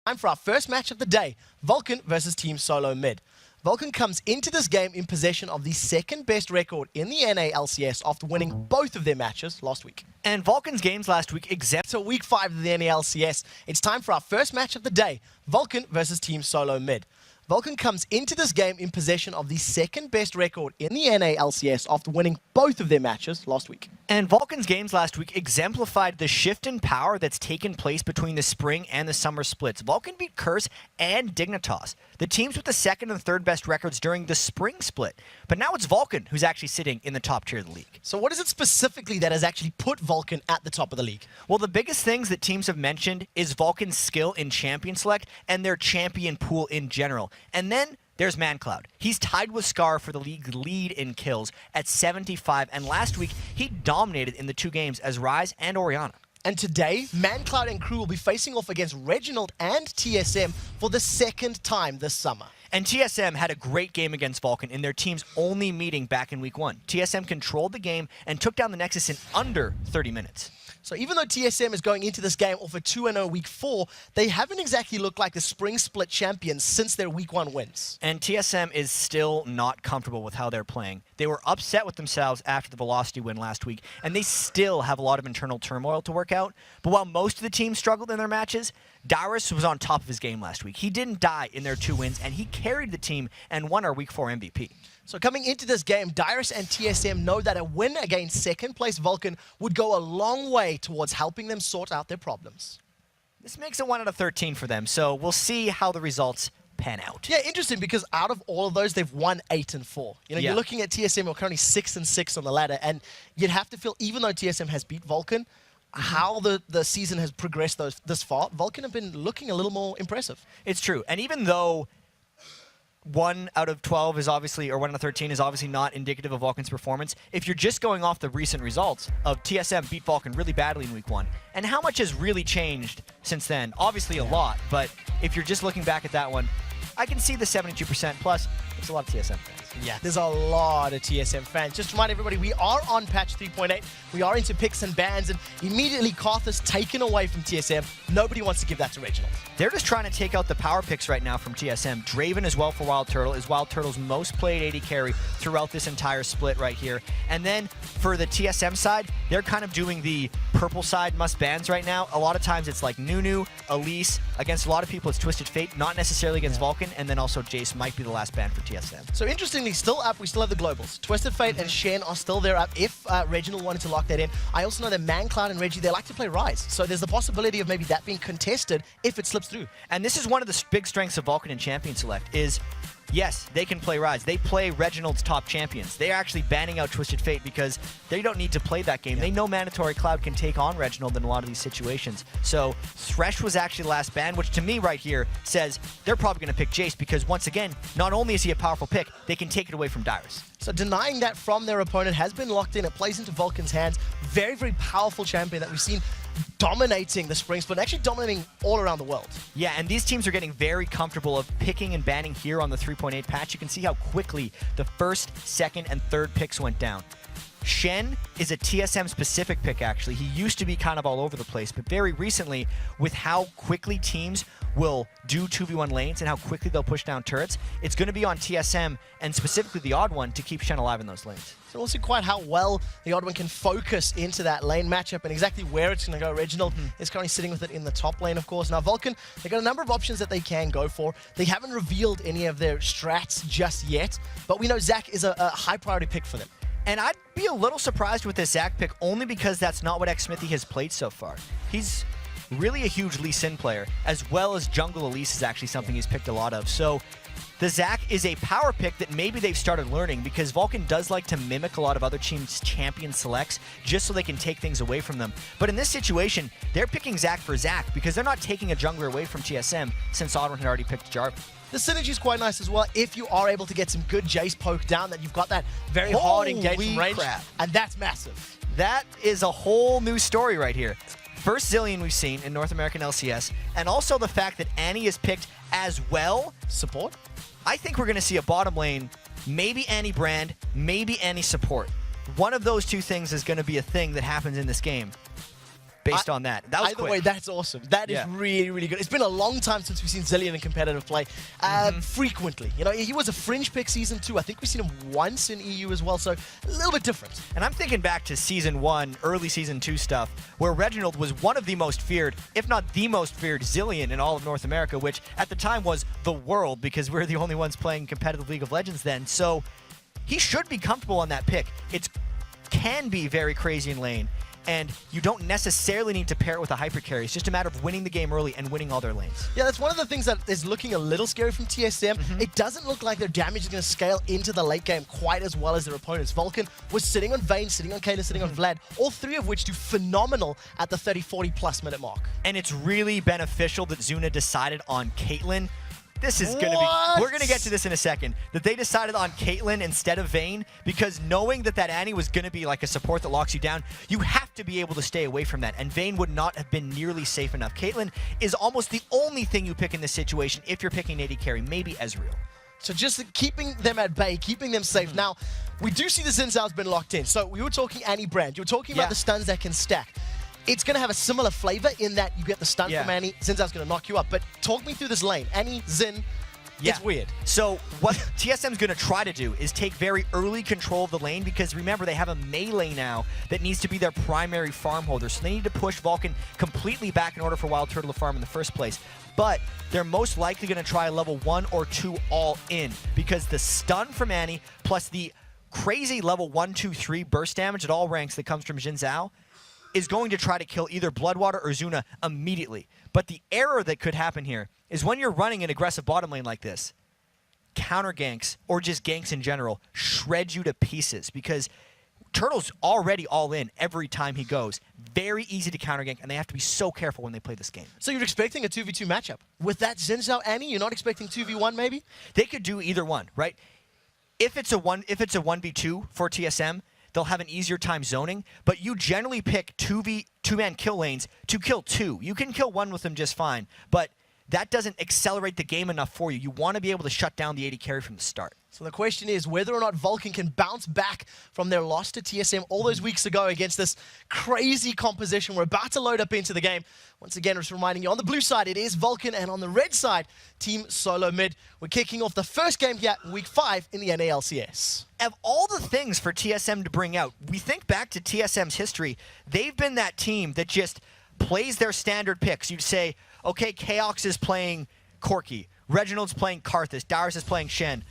Time for our first match of the day, Vulcun versus Team Solo Mid. Vulcun comes into this game in possession of the second best record in the NA LCS after winning both of their matches last week. And Vulcun's games last week So week 5 of the NA LCS, it's time for our first match of the day, Vulcun versus Team Solo Mid. Vulcun comes into this game in possession of the second best record in the NA LCS after winning both of their matches last week. And Vulcun's games last week exemplified the shift in power that's taken place between the spring and the summer splits. Vulcun beat Curse and Dignitas, the teams with the second and third best records during the spring split. But now it's Vulcun who's actually sitting in the top tier of the league. So what is it specifically that has actually put Vulcun at the top of the league? Well, the biggest things that teams have mentioned is Vulcun's skill in champion select and their champion pool in general. And then there's ManCloud. He's tied with Scar for the league lead in kills at 75, and last week he dominated in the two games as Ryze and Orianna. And today, ManCloud and crew will be facing off against Reginald and TSM for the second time this summer. And TSM had a great game against Vulcun in their team's only meeting back in week 1. TSM controlled the game and took down the Nexus in under 30 minutes. So even though TSM is going into this game off a 2-0 week 4, they haven't exactly looked like the spring split champions since their week 1 wins. And TSM is still not comfortable with how they're playing. They were upset with themselves after the Velocity win last week, and they still have a lot of internal turmoil to work out. But while most of the team struggled in their matches, Dyrus was on top of his game last week. He didn't die in their 2 wins, and he carried the team and won our week 4 MVP. So coming into this game, Dyrus and TSM know that a win against second place Vulcun would go a long way towards helping them sort out their problems. This makes it 1 out of 13 for them, so we'll see how the results pan out. Yeah, interesting, because out of all of those, they've won 8 and 4. You know, You're looking at TSM, are currently 6 and 6 on the ladder, and you'd have to feel, even though TSM has beat Vulcun, how the season has progressed this far, Vulcun have been looking a little more impressive. It's true, and even though 1 out of 12 is obviously, or 1 out of 13 is obviously not indicative of Vulcun's performance, if you're just going off the recent results of TSM beat Vulcun really badly in week 1, and how much has really changed since then? Obviously a lot, but if you're just looking back at that one, I can see the 72% plus. There's a lot of TSM fans. Yeah, there's a lot of TSM fans. Just to remind everybody, we are on patch 3.8. We are into picks and bans, and immediately Karth is taken away from TSM. Nobody wants to give that to Reginald. They're just trying to take out the power picks right now from TSM. Draven as well for Wild Turtle is Wild Turtle's most played AD carry throughout this entire split right here. And then for the TSM side, they're kind of doing the purple side must bans right now. A lot of times it's like Nunu, Elise. Against a lot of people it's Twisted Fate, not necessarily against Vulcun, and then also Jace might be the last ban for TSM. So interestingly, still up, we still have the globals. Twisted Fate and Shen are still there up if Reginald wanted to lock that in. I also know that ManCloud and Reggie, they like to play Ryze. So there's the possibility of maybe that being contested if it slips through. And this is one of the big strengths of Vulcun in Champion Select is, yes, they can play Ryze. They play Reginald's top champions. They're actually banning out Twisted Fate because they don't need to play that game. They know Mandatory Cloud can take on Reginald in a lot of these situations. So Thresh was actually last ban, which to me right here says they're probably going to pick Jace because once again, not only is he a powerful pick, they can take it away from Dyrus. So denying that from their opponent has been locked in. It plays into Vulcan's hands. Very, very powerful champion that we've seen dominating the spring split, actually dominating all around the world. Yeah, and these teams are getting very comfortable of picking and banning here on the 3.8 patch. You can see how quickly the first, second, and third picks went down. Shen is a TSM-specific pick, actually. He used to be kind of all over the place, but very recently, with how quickly teams will do 2v1 lanes and how quickly they'll push down turrets, it's going to be on TSM, and specifically the Odd One, to keep Shen alive in those lanes. So we'll see quite how well the Odd One can focus into that lane matchup and exactly where it's going to go. Reginald is currently sitting with it in the top lane, of course. Now, Vulcun, they've got a number of options that they can go for. They haven't revealed any of their strats just yet, but we know Zac is a high priority pick for them. And I'd be a little surprised with this Zac pick only because that's not what xSmithy has played so far. He's really a huge Lee Sin player, as well as Jungle Elise is actually something he's picked a lot of. So the Zac is a power pick that maybe they've started learning because Vulcun does like to mimic a lot of other teams' champion selects just so they can take things away from them. But in this situation, they're picking Zac for Zac because they're not taking a jungler away from TSM since Oddrun had already picked Jarvan. The synergy is quite nice as well if you are able to get some good Jace poke down, that you've got that very hard engage from range, and that's massive. That is a whole new story right here. First Zillion we've seen in North American LCS, and also the fact that Annie is picked as well. Support? I think we're going to see a bottom lane, maybe Annie Brand, maybe Annie support. One of those two things is going to be a thing that happens in this game. based on that. That was Either quick. way, that's awesome. That is Yeah. really, really good. It's been a long time since we've seen Zillion in competitive play. Frequently. You know, he was a fringe pick Season 2. I think we've seen him once in EU as well, so a little bit different. And I'm thinking back to Season 1, early Season 2 stuff, where Reginald was one of the most feared, if not the most feared Zillion in all of North America, which at the time was the world, because we're the only ones playing competitive League of Legends then. So he should be comfortable on that pick. It can be very crazy in lane, and you don't necessarily need to pair it with a hyper carry. It's just a matter of winning the game early and winning all their lanes. Yeah, that's one of the things that is looking a little scary from TSM. It doesn't look like their damage is going to scale into the late game quite as well as their opponents. Vulcun was sitting on Vayne, sitting on Kayla, sitting on Vlad, all three of which do phenomenal at the 30-40+ minute mark. And it's really beneficial that Zuna decided on Caitlyn. This is going to be... We're going to get to this in a second. That they decided on Caitlyn instead of Vayne, because knowing that Annie was going to be like a support that locks you down, you have to be able to stay away from that, and Vayne would not have been nearly safe enough. Caitlyn is almost the only thing you pick in this situation if you're picking AD carry, maybe Ezreal. So just keeping them at bay, keeping them safe. Now, we do see the Xin Zhao's been locked in. So we were talking Annie Brand. You were talking about the stuns that can stack. It's going to have a similar flavor in that you get the stun from Annie. Xin Zhao's going to knock you up. But talk me through this lane. Annie, Xin, it's weird. So what TSM's going to try to do is take very early control of the lane, because remember, they have a melee now that needs to be their primary farm holder. So they need to push Vulcun completely back in order for Wild Turtle to farm in the first place. But they're most likely going to try level 1 or 2 all in, because the stun from Annie plus the crazy level 1, 2, 3 burst damage at all ranks that comes from Xin Zhao is going to try to kill either Bloodwater or Zuna immediately. But the error that could happen here is when you're running an aggressive bottom lane like this, counter ganks, or just ganks in general, shred you to pieces, because Turtle's already all in every time he goes. Very easy to counter gank, and they have to be so careful when they play this game. So you're expecting a 2v2 matchup. With that Xin Zhao Annie, you're not expecting 2v1 maybe? They could do either one, right? If it's a 1v2 for TSM, they'll have an easier time zoning, but you generally pick two-man kill lanes to kill 2. You can kill 1 with them just fine, but that doesn't accelerate the game enough for you. You want to be able to shut down the AD carry from the start. So the question is whether or not Vulcun can bounce back from their loss to TSM all those weeks ago against this crazy composition. We're about to load up into the game. Once again, just reminding you, on the blue side, it is Vulcun, and on the red side, Team Solo Mid. We're kicking off the first game here, Week 5 in the NALCS. Of all the things for TSM to bring out, we think back to TSM's history. They've been that team that just plays their standard picks. You'd say, okay, Chaos is playing Corki, Reginald's playing Karthus, Darius is playing Shen,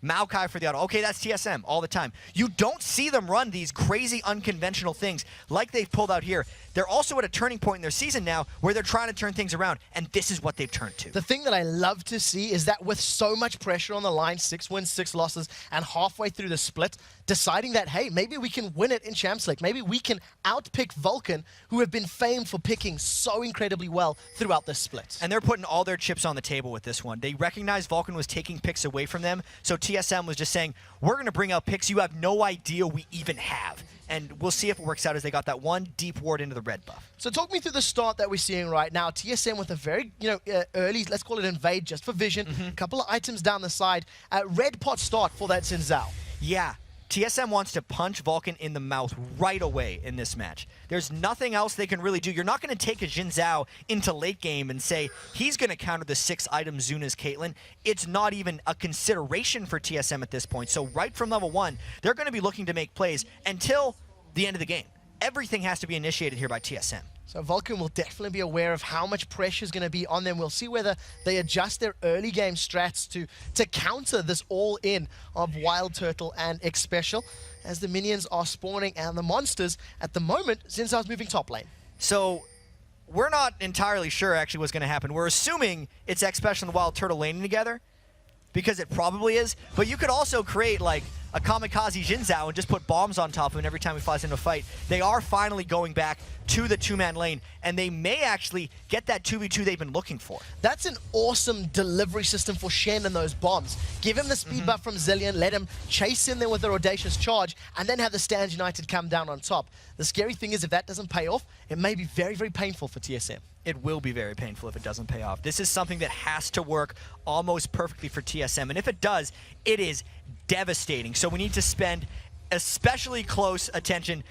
Maokai for the auto. Okay, that's TSM all the time. You don't see them run these crazy unconventional things like they've pulled out here. They're also at a turning point in their season now where they're trying to turn things around, and this is what they've turned to. The thing that I love to see is that with so much pressure on the line, 6 wins, 6 losses, and halfway through the split, deciding that, hey, maybe we can win it in Champs League. Maybe we can outpick Vulcun, who have been famed for picking so incredibly well throughout this split. And they're putting all their chips on the table with this one. They recognize Vulcun was taking picks away from them, so TSM was just saying, we're going to bring out picks you have no idea we even have. And we'll see if it works out, as they got that one deep ward into the red buff. So talk me through the start that we're seeing right now. TSM with a very, early, let's call it invade just for vision. A couple of items down the side. Red pot start for that Xin Zhao. Yeah. TSM wants to punch Vulcun in the mouth right away in this match. There's nothing else they can really do. You're not going to take a Xin Zhao into late game and say he's going to counter the 6 items Zuna's Caitlyn. It's not even a consideration for TSM at this point. So right from level 1, they're going to be looking to make plays until the end of the game. Everything has to be initiated here by TSM. So Vulcun will definitely be aware of how much pressure is going to be on them. We'll see whether they adjust their early game strats to counter this all-in of Wild Turtle and X Special, as the minions are spawning and the monsters. At the moment, Xin Zhao's moving top lane. So we're not entirely sure actually what's going to happen. We're assuming it's X Special and Wild Turtle laning together, because it probably is. But you could also create like a kamikaze Xin Zhao and just put bombs on top of him every time he flies into a fight. They are finally going back to the 2-man lane, and they may actually get that 2v2 they've been looking for. That's an awesome delivery system for Shen and those bombs. Give him the speed buff from Zillion, let him chase in there with an audacious charge, and then have the Stands United come down on top. The scary thing is, if that doesn't pay off, it may be very, very painful for TSM. It will be very painful if it doesn't pay off. This is something that has to work almost perfectly for TSM, and if it does, it is devastating. So we need to spend especially close attention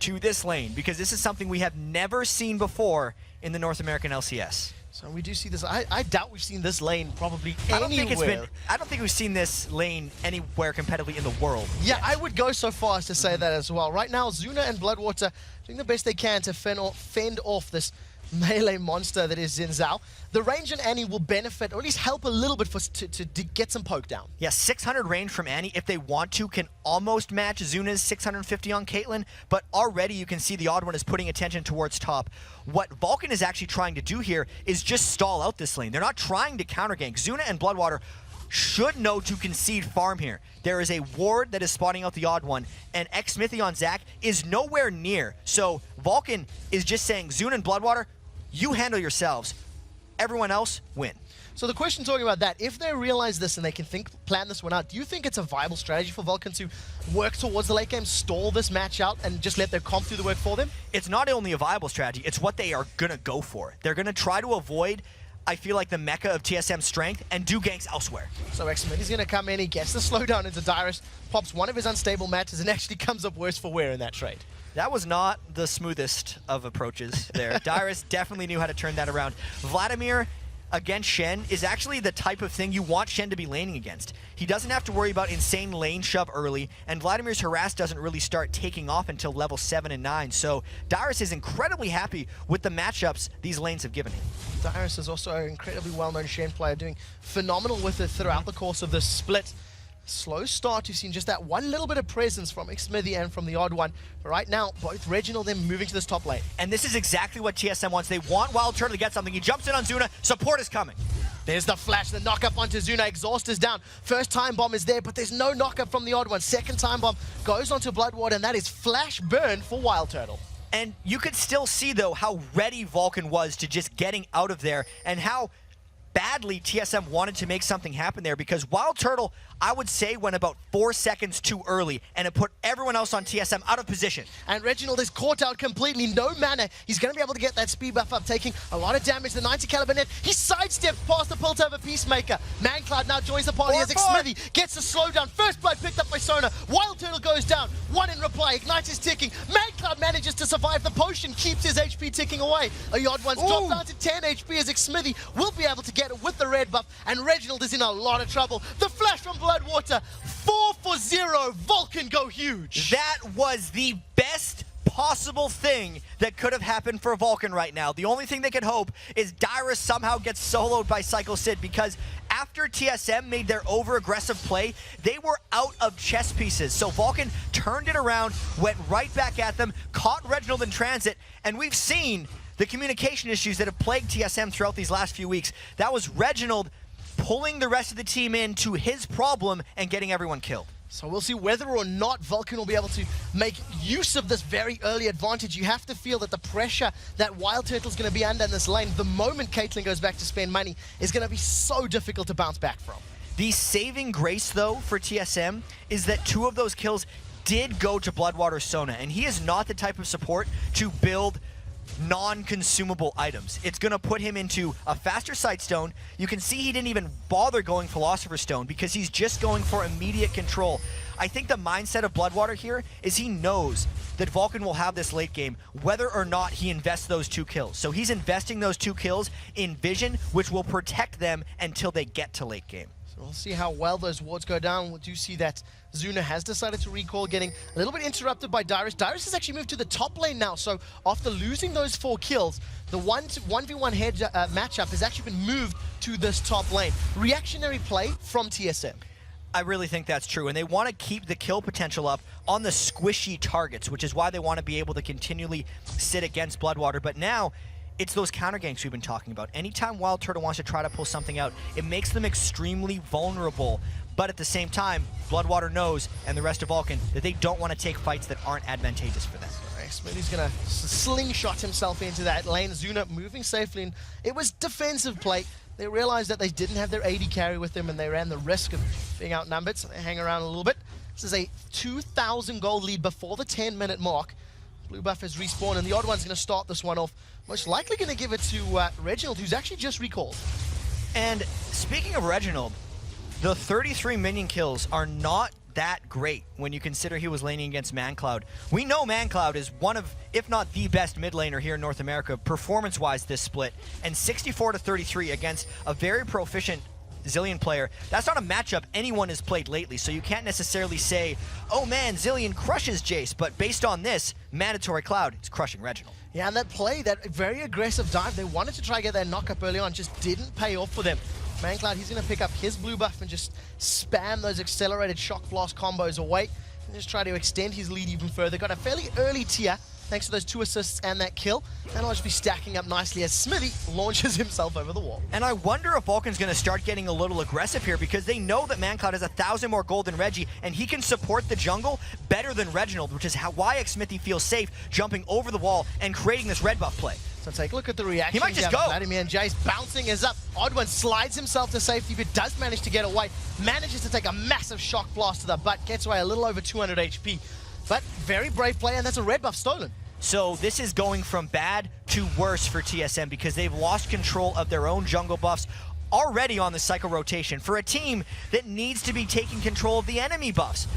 to this lane, because this is something we have never seen before in the North American LCS. So we do see this. I doubt we've seen this lane probably I don't anywhere. think we've seen this lane anywhere competitively in the world. Yeah, yet. I would go so far as to say that as well. Right now, Zuna and Bloodwater doing the best they can to fend off this melee monster that is Xin Zhao. The range on Annie will benefit, or at least help a little bit to get some poke down. Yeah, 600 range from Annie, if they want to, can almost match Zuna's 650 on Caitlyn, but already you can see the Odd One is putting attention towards top. What Vulcun is actually trying to do here is just stall out this lane. They're not trying to counter gank. Zuna and Bloodwater should know to concede farm here. There is a ward that is spotting out the Odd One, and Xmithy on Zac is nowhere near. So Vulcun is just saying, Zuna and Bloodwater, you handle yourselves. Everyone else, win. So the question talking about that, if they realize this and they can plan this one out, do you think it's a viable strategy for Vulcun to work towards the late game, stall this match out, and just let their comp do the work for them? It's not only a viable strategy, it's what they are going to go for. They're going to try to avoid, I feel like, the mecca of TSM's strength and do ganks elsewhere. So Xmithy's going to come in, he gets the slowdown into Dyrus, pops one of his unstable matches, and actually comes up worse for wear in that trade. That was not the smoothest of approaches there. Dyrus definitely knew how to turn that around. Vladimir against Shen is actually the type of thing you want Shen to be laning against. He doesn't have to worry about insane lane shove early, and Vladimir's harass doesn't really start taking off until level 7 and 9. So Dyrus is incredibly happy with the matchups these lanes have given him. Dyrus is also an incredibly well-known Shen player, doing phenomenal with it throughout the course of this split. Slow start, you've seen just that one little bit of presence from Xmithy and from the Odd One. But right now, both Reginald and moving to this top lane. And this is exactly what TSM wants. They want Wild Turtle to get something. He jumps in on Zuna. Support is coming. There's the flash, the knock-up onto Zuna. Exhaust is down. First time bomb is there, but there's no knock-up from the Odd One. Second time bomb goes onto Bloodwater, and that is flash burn for Wild Turtle. And you could still see, though, how ready Vulcun was to just getting out of there, and how badly TSM wanted to make something happen there, because Wild Turtle, I would say, went about 4 seconds too early, and it put everyone else on TSM out of position. And Reginald is caught out completely, no mana. He's going to be able to get that speed buff up, taking a lot of damage. The 90 caliber net, he sidesteps past the Piltover Peacemaker. Mancloud now joins the party as Xmithy gets the slowdown. First blood picked up by Sona. Wild Turtle goes down. One in reply. Ignite is ticking. Mancloud manages to survive. The potion keeps his HP ticking away. A Odd One's dropped down to 10 HP as Xmithy will be able to get it with the red buff. And Reginald is in a lot of trouble. The flash from Bloodwater. 4 for 0. Vulcun go huge. That was the best possible thing that could have happened for Vulcun right now. The only thing they could hope is Dyrus somehow gets soloed by Cycle Sid, because after TSM made their over-aggressive play, they were out of chess pieces. So Vulcun turned it around, went right back at them, caught Reginald in transit, and we've seen the communication issues that have plagued TSM throughout these last few weeks. That was Reginald pulling the rest of the team into his problem and getting everyone killed. So we'll see whether or not Vulcun will be able to make use of this very early advantage. You have to feel that the pressure that Wild Turtle's going to be under in this lane, the moment Caitlyn goes back to spend money, is going to be so difficult to bounce back from. The saving grace, though, for TSM is that 2 of those kills did go to Bloodwater Sona, and he is not the type of support to build non-consumable items. It's going to put him into a faster Sightstone. You can see he didn't even bother going Philosopher's Stone because he's just going for immediate control. I think the mindset of Bloodwater here is he knows that Vulcun will have this late game whether or not he invests those 2 kills. So he's investing those 2 kills in vision, which will protect them until they get to late game. So we'll see how well those wards go down. We do see that Zuna has decided to recall, getting a little bit interrupted by Dyrus. Dyrus has actually moved to the top lane now, so after losing those 4 kills, the 1v1 head matchup has actually been moved to this top lane. Reactionary play from TSM. I really think that's true, and they want to keep the kill potential up on the squishy targets, which is why they want to be able to continually sit against Bloodwater. But now, it's those counter ganks we've been talking about. Anytime Wild Turtle wants to try to pull something out, it makes them extremely vulnerable. But at the same time, Bloodwater knows, and the rest of Vulcun, that they don't want to take fights that aren't advantageous for them. Xmithy's going to slingshot himself into that lane. Zuna moving safely, and it was defensive play. They realized that they didn't have their AD carry with them, and they ran the risk of being outnumbered, so they hang around a little bit. This is a 2,000 gold lead before the 10-minute mark. Blue buff has respawned, and the Odd One's going to start this one off. Most likely going to give it to Reginald, who's actually just recalled. And speaking of Reginald, the 33 minion kills are not that great when you consider he was laning against ManCloud. We know ManCloud is one of, if not the best mid laner here in North America, performance-wise this split, and 64-33 against a very proficient Zilean player. That's not a matchup anyone has played lately, so you can't necessarily say, oh man, Zilean crushes Jace, but based on this, Mandatory Cloud is crushing Reginald. Yeah, and that play, that very aggressive dive, they wanted to try to get that knock up early on, just didn't pay off for them. ManCloud, he's going to pick up his blue buff and just spam those accelerated shock blast combos away and just try to extend his lead even further. Got a fairly early tier thanks to those 2 assists and that kill. And I'll just be stacking up nicely as Smithy launches himself over the wall. And I wonder if Vulcan's going to start getting a little aggressive here because they know that ManCloud has 1,000 more gold than Reggie, and he can support the jungle better than Reginald, which is why Smithy feels safe jumping over the wall and creating this red buff play. So take a look at the reaction. He might just go. Vladimir and Jace bouncing is up. Odd1 slides himself to safety, but does manage to get away. Manages to take a massive shock blast to the butt. Gets away a little over 200 HP. But very brave play, and that's a red buff stolen. So this is going from bad to worse for TSM because they've lost control of their own jungle buffs already on the cycle rotation for a team that needs to be taking control of the enemy buffs.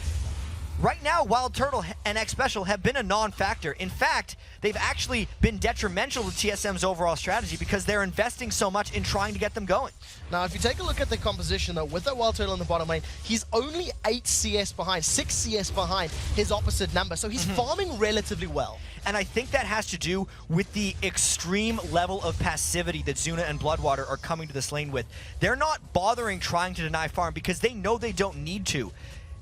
Right now, Wild Turtle and X Special have been a non-factor. In fact, they've actually been detrimental to TSM's overall strategy because they're investing so much in trying to get them going. Now, if you take a look at the composition, though, with that Wild Turtle in the bottom lane, he's only 8 CS behind, 6 CS behind his opposite number, so he's farming relatively well. And I think that has to do with the extreme level of passivity that Zuna and Bloodwater are coming to this lane with. They're not bothering trying to deny farm because they know they don't need to.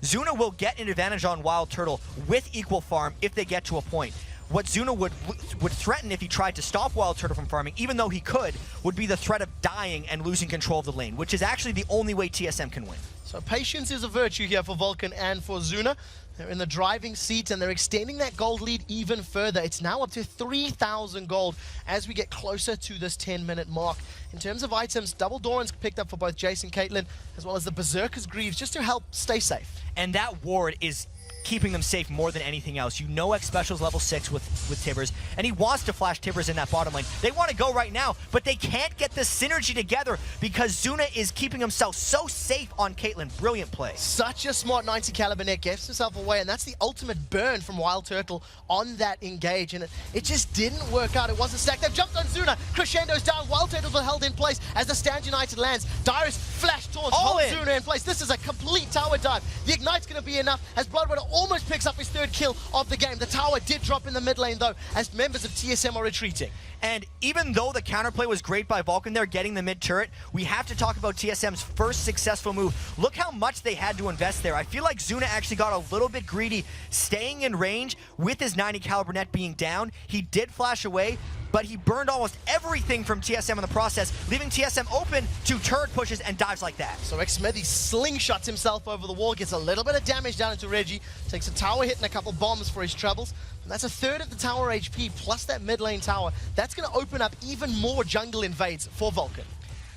Zuna will get an advantage on Wild Turtle with equal farm if they get to a point. What Zuna would threaten if he tried to stop Wild Turtle from farming, even though he could, would be the threat of dying and losing control of the lane, which is actually the only way TSM can win. So patience is a virtue here for Vulcan and for Zuna. They're in the driving seat and they're extending that gold lead even further. It's now up to 3,000 gold as we get closer to this 10-minute mark. In terms of items, double Doran's picked up for both Jace and Caitlyn, as well as the Berserker's Greaves, just to help stay safe. And that ward is keeping them safe more than anything else. You know X Special's level 6 with Tibbers, and he wants to flash Tibbers in that bottom lane. They want to go right now, but they can't get the synergy together because Zuna is keeping himself so safe on Caitlyn. Brilliant play. Such a smart 90 caliber net, gets himself away, and that's the ultimate burn from Wild Turtle on that engage, and it just didn't work out. It wasn't stacked. They've jumped on Zuna. Crescendo's down. Wild Turtles were held in place as the Stand United lands. Dyrus flash taunts, holds Zuna in place. This is a complete tower dive. The Ignite's going to be enough as Bloodwater almost picks up his 3rd kill of the game. The tower did drop in the mid lane, though, as members of TSM are retreating. And even though the counterplay was great by Vulcan there, getting the mid turret, we have to talk about TSM's first successful move. Look how much they had to invest there. I feel like Zuna actually got a little bit greedy, staying in range with his 90 caliber net being down. He did flash away, but he burned almost everything from TSM in the process, leaving TSM open to turret pushes and dives like that. So Smithy slingshots himself over the wall, gets a little bit of damage down into Reggie, takes a tower hit and a couple bombs for his troubles. And that's a 1/3 of the tower HP plus that mid lane tower. That's going to open up even more jungle invades for Vulcan.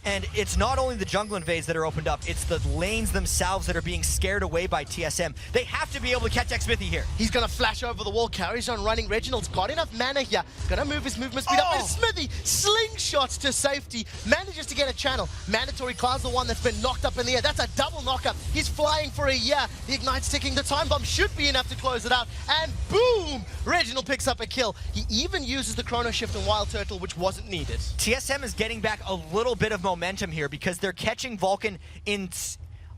And it's not only the jungle invades that are opened up, it's the lanes themselves that are being scared away by TSM. They have to be able to catch Smithy here. He's going to flash over the wall, carries on running. Reginald's got enough mana here. Going to move his movement speed up. And Smithy slingshots to safety. Manages to get a channel. Mandatory Cloud's the one that's been knocked up in the air. That's a double knockup. He's flying for a year. The Ignite's ticking. The time bomb should be enough to close it out. And boom! Reginald picks up a kill. He even uses the Chrono Shift on Wild Turtle, which wasn't needed. TSM is getting back a little bit of momentum here because they're catching Vulcan in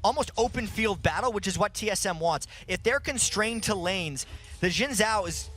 almost open field battle, which is what TSM wants. If they're constrained to lanes, the Jin Zhao is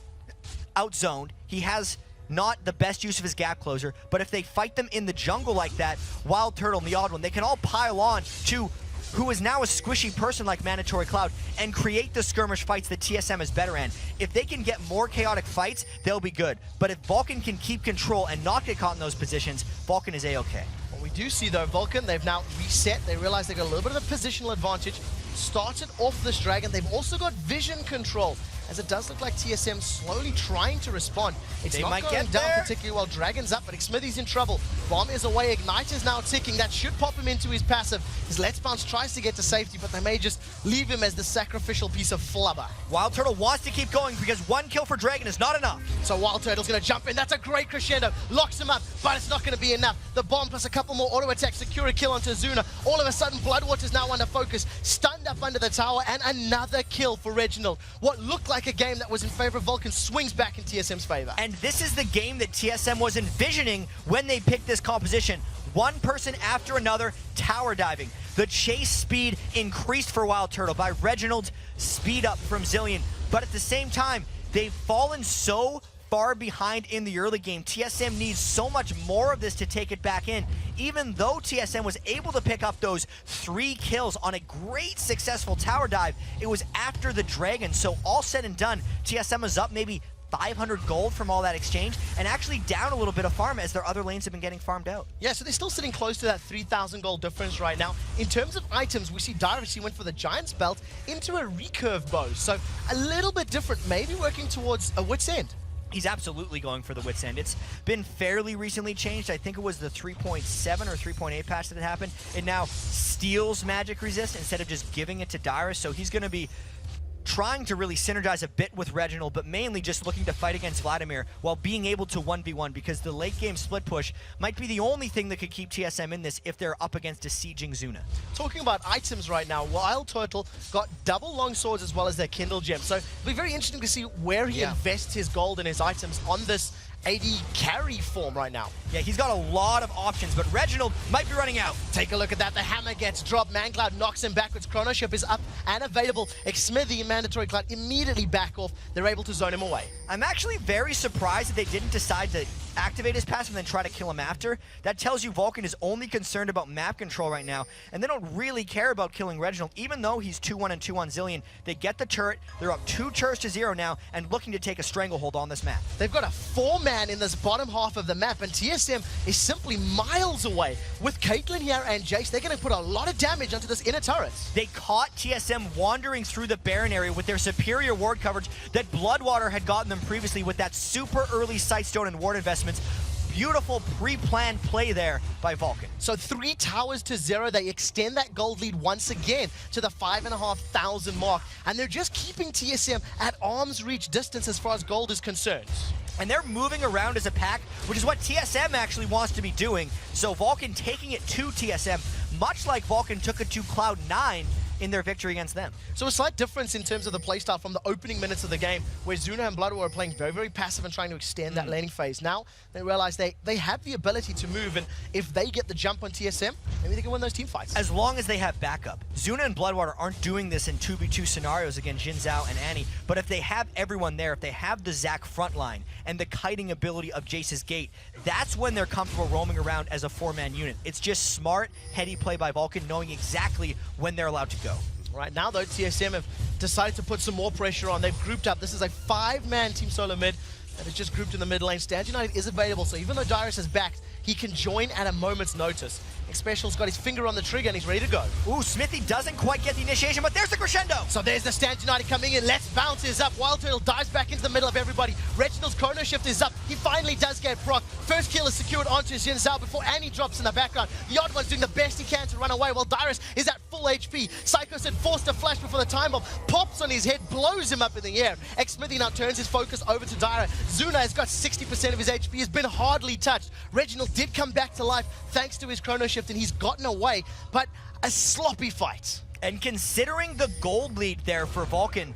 outzoned. He has not the best use of his gap closer, but if they fight them in the jungle like that, Wild Turtle and the Odd One, they can all pile on to who is now a squishy person like Mandatory Cloud and create the skirmish fights that TSM is better in. If they can get more chaotic fights, they'll be good. But if Vulcan can keep control and not get caught in those positions, Vulcan is A-okay. What we do see though, Vulcan, they've now reset. They realize they've got a little bit of a positional advantage. Started off this dragon. They've also got vision control, as it does look like TSM slowly trying to respond. It's not going down particularly well. Dragon's up, but Smithy's in trouble. Bomb is away, Ignite is now ticking. That should pop him into his passive. His Let's Bounce tries to get to safety, but they may just leave him as the sacrificial piece of flubber. Wild Turtle wants to keep going because one kill for Dragon is not enough. So Wild Turtle's going to jump in. That's a great crescendo. Locks him up, but it's not going to be enough. The bomb plus a couple more auto attacks secure a kill onto Zuna. All of a sudden, Bloodwater's now under focus, stunned up under the tower, and another kill for Reginald. What looked like a game that was in favor of Vulcun swings back in TSM's favor. And this is the game that TSM was envisioning when they picked this composition. One person after another, tower diving. The chase speed increased for Wild Turtle by Reginald's speed up from Zilean. But at the same time, they've fallen so far behind in the early game. TSM needs so much more of this to take it back in. Even though TSM was able to pick up those 3 kills on a great successful tower dive, it was after the Dragon. So all said and done, TSM is up maybe 500 gold from all that exchange, and actually down a little bit of farm as their other lanes have been getting farmed out. Yeah, so they're still sitting close to that 3,000 gold difference right now. In terms of items, we see Dyrus, he went for the Giant's Belt into a recurve bow, so a little bit different, maybe working towards a Wit's End. He's absolutely going for the Wit's End. It's been fairly recently changed. I think it was the 3.7 or 3.8 patch that had happened. It now steals magic resist instead of just giving it to Dyrus, so he's going to be trying to really synergize a bit with Reginald, but mainly just looking to fight against Vladimir while being able to 1v1, because the late game split push might be the only thing that could keep TSM in this if they're up against a sieging Zuna. Talking about items right now, Wild Turtle got double long swords as well as their Kindle gem, so it'll be very interesting to see where he invests his gold and his items on this AD carry form right now. Yeah, he's got a lot of options, but Reginald might be running out. Take a look at that. The hammer gets dropped. Mancloud knocks him backwards. Chronoship is up and available. Xsmithy and Mandatory Cloud immediately back off. They're able to zone him away. I'm actually very surprised that they didn't decide to activate his passive and then try to kill him after. That tells you Vulcun is only concerned about map control right now, and they don't really care about killing Reginald, even though he's 2-1 and 2 on Zilean. They get the turret. They're up 2 turrets to 0 now and looking to take a stranglehold on this map. They've got a 4-man in this bottom half of the map, and TSM is simply miles away. With Caitlyn here and Jace, they're going to put a lot of damage onto this inner turret. They caught TSM wandering through the Baron area with their superior ward coverage that Bloodwater had gotten them previously with that super early Sightstone and ward investments. Beautiful pre-planned play there by Vulcun. So 3 towers to 0, they extend that gold lead once again to the 5,500 mark, and they're just keeping TSM at arm's reach distance as far as gold is concerned. And they're moving around as a pack, which is what TSM actually wants to be doing. So Vulcun taking it to TSM, much like Vulcun took it to Cloud9 in their victory against them. So a slight difference in terms of the playstyle from the opening minutes of the game, where Zuna and Bloodwater were playing very, very passive and trying to extend that laning phase. Now they realize they have the ability to move, and if they get the jump on TSM, maybe they can win those team fights. As long as they have backup. Zuna and Bloodwater aren't doing this in 2v2 scenarios against Jin Zhao and Annie, but if they have everyone there, if they have the Zac frontline and the kiting ability of Jace's Gate, that's when they're comfortable roaming around as a 4-man unit. It's just smart, heady play by Vulcun, knowing exactly when they're allowed to go. Right now, though, TSM have decided to put some more pressure on. They've grouped up. This is a 5-man Team Solo mid that is just grouped in the mid lane. Stand United is available, so even though Dyrus is backed, he can join at a moment's notice. Special's got his finger on the trigger and he's ready to go. Ooh, Smithy doesn't quite get the initiation, but there's the crescendo! So there's the Stand United coming in. Let's Bounce is up. Wild Turtle dives back into the middle of everybody. Reginald's Chrono Shift is up. He finally does get proc. First kill is secured onto Jin Zhao before Annie drops in the background. The Odd One's doing the best he can to run away while Dyrus is at full HP. Psycho said forced a flash before the time bomb. Pops on his head, blows him up in the air. Xsmithy now turns his focus over to Dyrus. Zuna has got 60% of his HP, has been hardly touched. Reginald did come back to life thanks to his Chrono Shift, and he's gotten away, but a sloppy fight. And considering the gold lead there for Vulcun,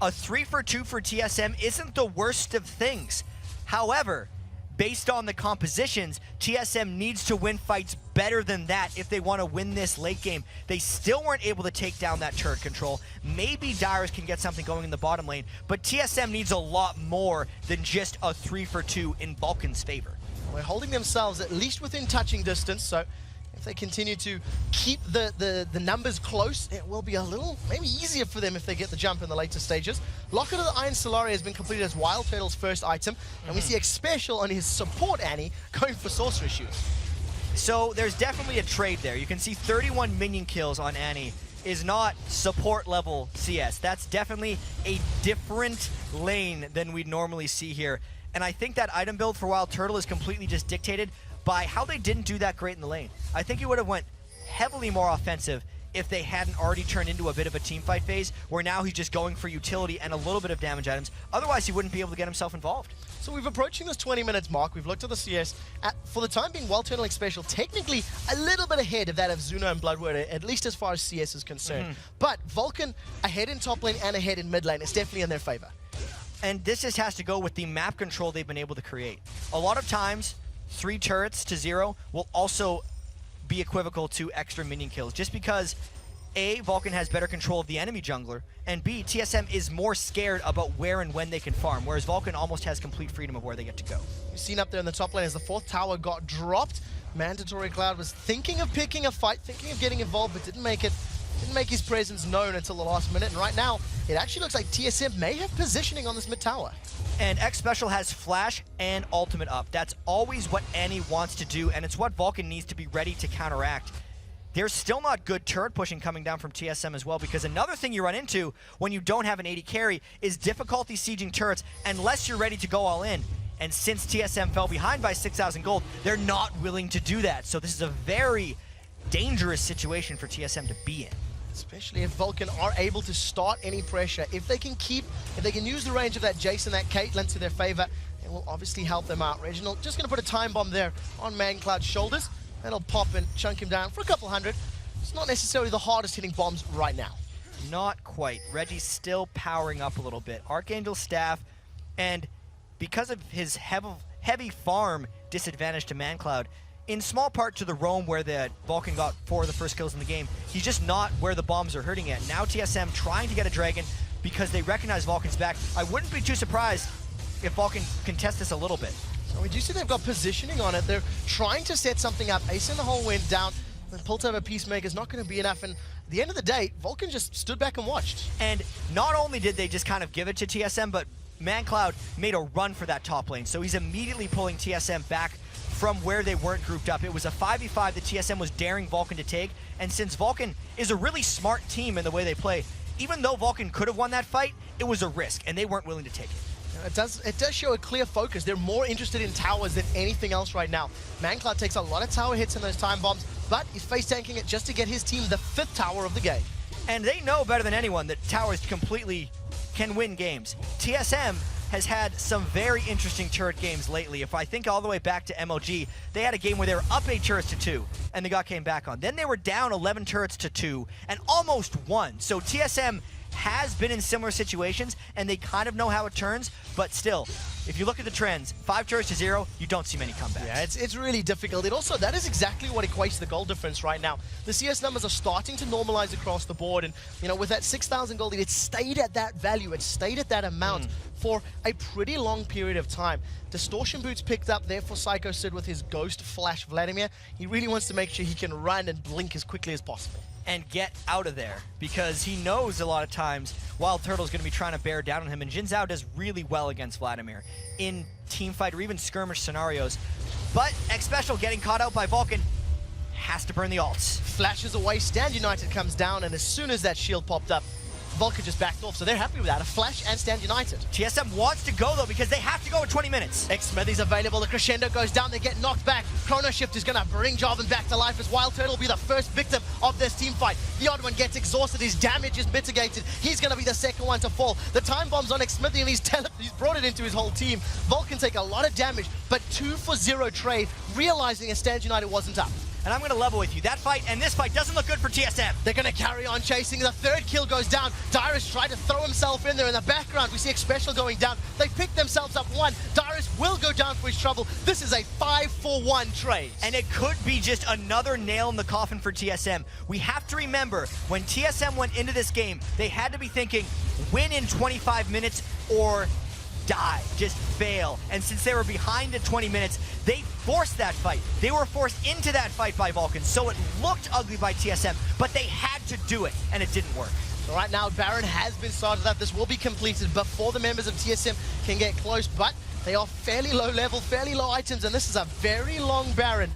a 3-for-2 for TSM isn't the worst of things. However, based on the compositions, TSM needs to win fights better than that if they want to win this late game. They still weren't able to take down that turret control. Maybe Dyrus can get something going in the bottom lane, but TSM needs a lot more than just a 3-for-2 in Vulcan's favor. We're holding themselves at least within touching distance, so if they continue to keep the numbers close, it will be a little, maybe easier for them if they get the jump in the later stages. Locket of the Iron Solari has been completed as Wild Turtle's first item, and we see Special on his support Annie going for Sorcerer Shoes. So there's definitely a trade there. You can see 31 minion kills on Annie is not support level CS. That's definitely a different lane than we'd normally see here. And I think that item build for Wild Turtle is completely just dictated by how they didn't do that great in the lane. I think he would have went heavily more offensive if they hadn't already turned into a bit of a team fight phase, where now he's just going for utility and a little bit of damage items. Otherwise, he wouldn't be able to get himself involved. So we've approaching this 20 minutes mark. We've looked at the CS. For the time being, Wild Turtle Special technically a little bit ahead of that of Zuno and Bloodword, at least as far as CS is concerned. But Vulcun ahead in top lane and ahead in mid lane. It's definitely in their favor. And this just has to go with the map control they've been able to create. A lot of times, 3 turrets to 0 will also be equivocal to extra minion kills, just because A, Vulcun has better control of the enemy jungler, and B, TSM is more scared about where and when they can farm, whereas Vulcun almost has complete freedom of where they get to go. You've seen up there in the top lane as the 4th tower got dropped. Mandatory Cloud was thinking of picking a fight, thinking of getting involved, but didn't make it. Didn't make his presence known until the last minute, and right now, it actually looks like TSM may have positioning on this mid tower. And X Special has Flash and Ultimate up. That's always what Annie wants to do, and it's what Vulcun needs to be ready to counteract. There's still not good turret pushing coming down from TSM as well, because another thing you run into when you don't have an 80 carry is difficulty sieging turrets unless you're ready to go all in. And since TSM fell behind by 6,000 gold, they're not willing to do that. So this is a very dangerous situation for TSM to be in. Especially if Vulcun are able to start any pressure. If they can use the range of that Jason, that Caitlyn to their favor, it will obviously help them out. Reginald just going to put a time bomb there on ManCloud's shoulders. That'll pop and chunk him down for a couple hundred. It's not necessarily the hardest hitting bombs right now. Not quite. Reggie's still powering up a little bit. Archangel Staff, and because of his heavy farm disadvantage to ManCloud, in small part to the roam where the Vulcun got 4 of the first kills in the game, he's just not where the bombs are hurting at. Now TSM trying to get a dragon because they recognize Vulcan's back. I wouldn't be too surprised if Vulcun contest this a little bit. So we do see they've got positioning on it. They're trying to set something up. Ace in the hole went down. The Piltover Peacemaker is not going to be enough. And at the end of the day, Vulcun just stood back and watched. And not only did they just kind of give it to TSM, but ManCloud made a run for that top lane. So he's immediately pulling TSM back from where they weren't grouped up. It was a 5v5 that TSM was daring Vulcun to take, and since Vulcun is a really smart team in the way they play, even though Vulcun could have won that fight, it was a risk, and they weren't willing to take it. It does show a clear focus. They're more interested in towers than anything else right now. ManCloud takes a lot of tower hits in those time bombs, but he's face tanking it just to get his team the 5th tower of the game. And they know better than anyone that towers completely can win games. TSM has had some very interesting turret games lately. If I think all the way back to MLG, they had a game where they were up 8 turrets to 2, and they came back on. Then they were down 11 turrets to 2, and almost won. So TSM has been in similar situations, and they kind of know how it turns, but still, if you look at the trends, 5 turrets to 0, you don't see many comebacks. Yeah, it's really difficult. That is exactly what equates the gold difference right now. The CS numbers are starting to normalize across the board, and with that 6,000 gold, it stayed at that value, it stayed at that amount for a pretty long period of time. Distortion Boots picked up there for Psycho Sid with his Ghost Flash Vladimir. He really wants to make sure he can run and blink as quickly as possible. And get out of there, because he knows a lot of times Wild Turtle's going to be trying to bear down on him, and Jin Zhao does really well against Vladimir in teamfight or even skirmish scenarios. But X Special getting caught out by Vulcun has to burn the ults. Flashes away, Stand United comes down, and as soon as that shield popped up, Vulcun just backed off, so they're happy with that. A Flash and Stand United. TSM wants to go, though, because they have to go in 20 minutes. X-Smithy's available, the crescendo goes down, they get knocked back. Chrono Shift is going to bring Jarvan back to life as Wild Turtle will be the first victim of this team fight. The odd one gets exhausted, his damage is mitigated. He's going to be the second one to fall. The time bomb's on X-Smithy, and he's brought it into his whole team. Vulcun take a lot of damage, but 2-for-0 trade, realizing a Stand United wasn't up. And I'm going to level with you. That fight and this fight doesn't look good for TSM. They're going to carry on chasing. The 3rd kill goes down. Dyrus tried to throw himself in there. In the background, we see X Special going down. They picked themselves up 1. Dyrus will go down for his trouble. This is a 5-for-1 trade. And it could be just another nail in the coffin for TSM. We have to remember, when TSM went into this game, they had to be thinking, win in 25 minutes or die, just fail. And since they were behind at 20 minutes, they forced that fight. They were forced into that fight by Vulcun, so it looked ugly by TSM, but they had to do it, and it didn't work. So right now, Baron has been started up. This will be completed before the members of TSM can get close, but they are fairly low level, fairly low items, and this is a very long Baron.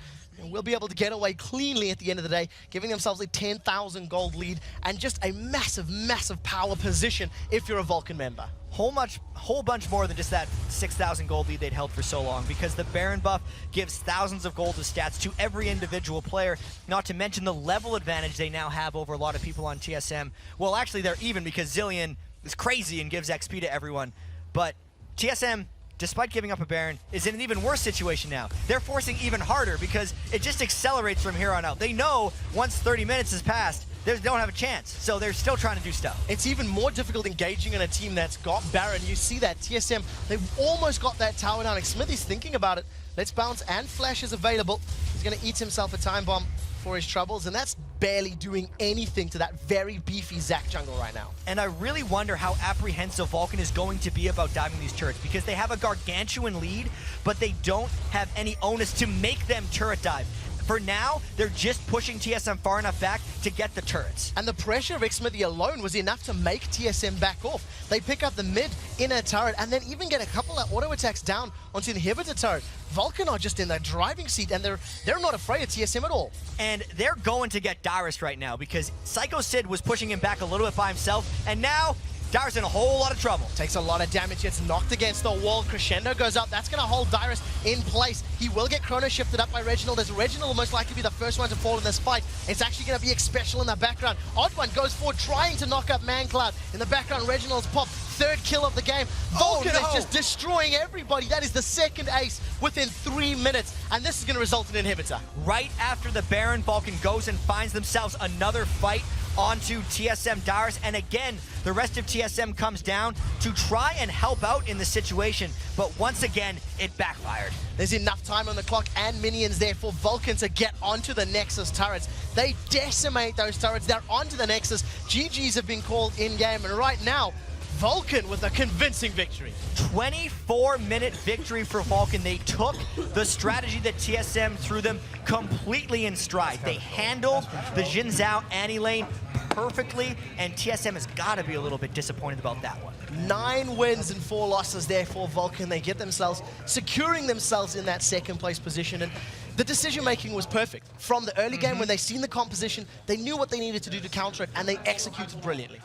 will be able to get away cleanly at the end of the day, giving themselves a 10,000 gold lead and just a massive, massive power position if you're a Vulcun member. Whole bunch more than just that 6,000 gold lead they'd held for so long, because the Baron buff gives thousands of gold of stats to every individual player, not to mention the level advantage they now have over a lot of people on TSM. Well, actually they're even, because Zilean is crazy and gives XP to everyone, but TSM, despite giving up a Baron, is in an even worse situation now. They're forcing even harder because it just accelerates from here on out. They know once 30 minutes has passed, they don't have a chance, so they're still trying to do stuff. It's even more difficult engaging in a team that's got Baron. You see that TSM, they've almost got that tower down. Smithy's thinking about it. Let's bounce, and Flash is available. He's going to eat himself a time bomb for his troubles, and that's barely doing anything to that very beefy Zac jungle right now. And I really wonder how apprehensive Vulcun is going to be about diving these turrets, because they have a gargantuan lead, but they don't have any onus to make them turret dive. For now, they're just pushing TSM far enough back to get the turrets. And the pressure of Xmithy alone was enough to make TSM back off. They pick up the mid inner turret and then even get a couple of auto attacks down onto the inhibitor turret. Vulcun are just in the driving seat, and they're not afraid of TSM at all. And they're going to get Dyrus right now, because Psycho Sid was pushing him back a little bit by himself, and now Dyrus in a whole lot of trouble. Takes a lot of damage, gets knocked against the wall. Crescendo goes up. That's going to hold Dyrus in place. He will get chrono shifted up by Reginald, as Reginald will most likely be the first one to fall in this fight. It's actually going to be Xpecial in the background. Odd1 goes forward, trying to knock up ManCloud. In the background, Reginald's popped. Third kill of the game. Vulcun is just destroying everybody. That is the second ace within 3 minutes, and this is going to result in an inhibitor. Right after the Baron, Vulcun goes and finds themselves another fight onto TSM Dyrus, and again, the rest of TSM comes down to try and help out in the situation, but once again, it backfired. There's enough time on the clock and minions there for Vulcun to get onto the Nexus turrets. They decimate those turrets. They're onto the Nexus. GGs have been called in-game, and right now, Vulcun with a convincing victory. 24-minute victory for Vulcun. They took the strategy that TSM threw them completely in stride. They handled the Jin Zhao Annie lane perfectly, and TSM has got to be a little bit disappointed about that one. 9 wins and 4 losses there for Vulcun. They get themselves, securing themselves in that second place position, and the decision making was perfect. From the early game when they seen the composition, they knew what they needed to do to counter it, and they executed brilliantly.